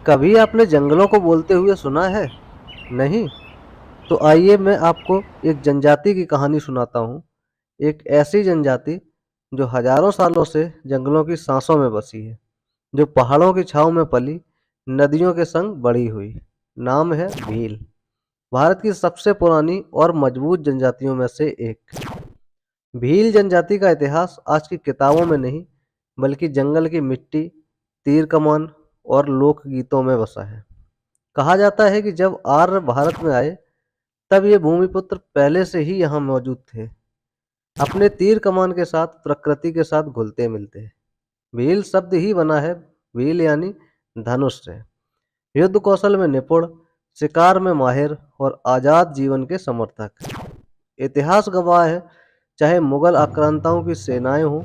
कभी आपने जंगलों को बोलते हुए सुना है? नहीं? तो आइए मैं आपको एक जनजाति की कहानी सुनाता हूँ। एक ऐसी जनजाति जो हजारों सालों से जंगलों की सांसों में बसी है, जो पहाड़ों की छाँव में पली, नदियों के संग बड़ी हुई। नाम है भील। भारत की सबसे पुरानी और मजबूत जनजातियों में से एक। भील जनजाति का इतिहास आज की किताबों में नहीं, बल्कि जंगल की मिट्टी, तीर कमान और लोक गीतों में बसा है। कहा जाता है कि जब आर्य भारत में आए, तब ये भूमिपुत्र पहले से ही यहाँ मौजूद थे, अपने तीर कमान के साथ प्रकृति के साथ घुलते मिलते। भील शब्द ही बना है भील यानी धनुष से। युद्ध कौशल में निपुण, शिकार में माहिर और आजाद जीवन के समर्थक। इतिहास गवाह है, चाहे मुगल आक्रांताओं की सेनाएं हों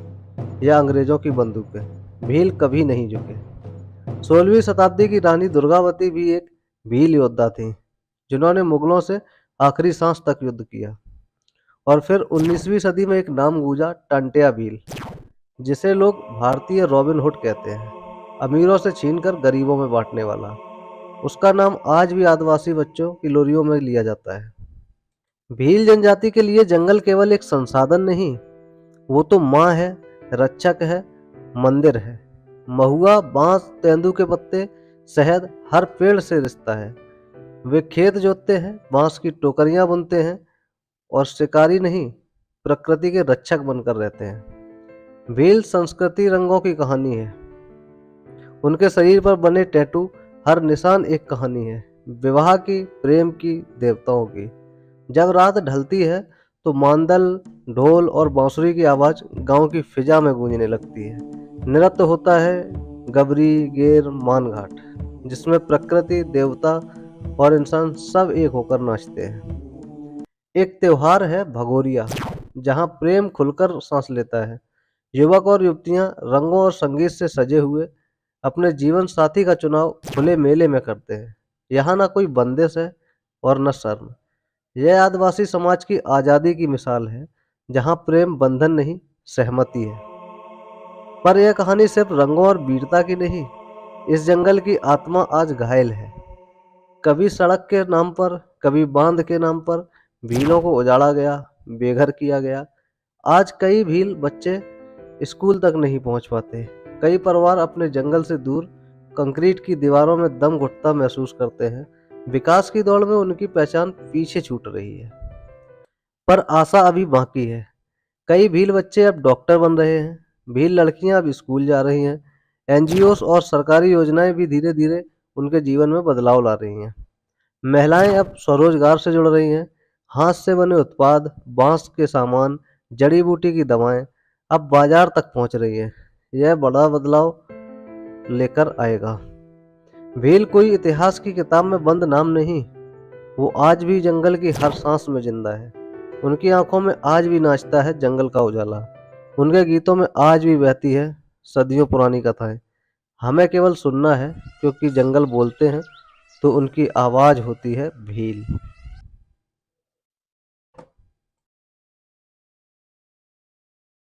या अंग्रेजों की बंदूकें, भील कभी नहीं झुके। 16वीं शताब्दी की रानी दुर्गावती भी एक भील योद्धा थी, जिन्होंने मुगलों से आखिरी सांस तक युद्ध किया। और फिर 19वीं सदी में एक नाम गूंजा, टंट्या भील, जिसे लोग भारतीय रॉबिन हुड कहते हैं, अमीरों से छीनकर गरीबों में बांटने वाला। उसका नाम आज भी आदिवासी बच्चों की लोरियों में लिया जाता है। भील जनजाति के लिए जंगल केवल एक संसाधन नहीं, वो तो माँ है, रक्षक है, मंदिर है। महुआ, बांस, तेंदू के पत्ते, शहद हर पेड़ से रिश्ता है। वे खेत जोतते हैं, बांस की टोकरियां बुनते हैं और शिकारी नहीं, प्रकृति के रक्षक बनकर रहते हैं। भील संस्कृति रंगों की कहानी है। उनके शरीर पर बने टैटू, हर निशान एक कहानी है, विवाह की, प्रेम की, देवताओं की। जब रात ढलती है तो मांदल, ढोल और बांसुरी की आवाज गांव की फिजा में गूंजने लगती है। नृत्य होता है गबरी, गेर, मानघाट, जिसमें प्रकृति, देवता और इंसान सब एक होकर नाचते हैं। एक त्योहार है भगोरिया, जहां प्रेम खुलकर सांस लेता है। युवक और युवतियां रंगों और संगीत से सजे हुए अपने जीवन साथी का चुनाव खुले मेले में करते हैं। यहाँ ना कोई बंदिश है और न शर्म। यह आदिवासी समाज की आज़ादी की मिसाल है, जहां प्रेम बंधन नहीं, सहमति है। पर यह कहानी सिर्फ रंगों और वीरता की नहीं। इस जंगल की आत्मा आज घायल है। कभी सड़क के नाम पर, कभी बांध के नाम पर भीलों को उजाड़ा गया, बेघर किया गया। आज कई भील बच्चे स्कूल तक नहीं पहुंच पाते। कई परिवार अपने जंगल से दूर कंक्रीट की दीवारों में दम घुटता महसूस करते हैं। विकास की दौड़ में उनकी पहचान पीछे छूट रही है। पर आशा अभी बाकी है। कई भील बच्चे अब डॉक्टर बन रहे हैं, भील लड़कियां अब स्कूल जा रही हैं। एनजीओस और सरकारी योजनाएं भी धीरे धीरे उनके जीवन में बदलाव ला रही हैं। महिलाएं अब स्वरोजगार से जुड़ रही हैं। हाथ से बने उत्पाद, बांस के सामान, जड़ी बूटी की दवाएं अब बाजार तक पहुंच रही हैं। यह बड़ा बदलाव लेकर आएगा। भील कोई इतिहास की किताब में बंद नाम नहीं, वो आज भी जंगल की हर सांस में जिंदा है। उनकी आंखों में आज भी नाचता है जंगल का उजाला। उनके गीतों में आज भी बहती है सदियों पुरानी कथाएं। हमें केवल सुनना है, क्योंकि जंगल बोलते हैं तो उनकी आवाज होती है भील।